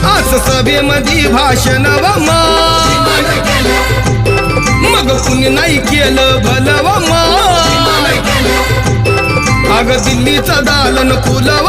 आज सभेमधी भाषण व मग कुणी नाही केलं भलं व अग दिल्लीचं दालन खुलव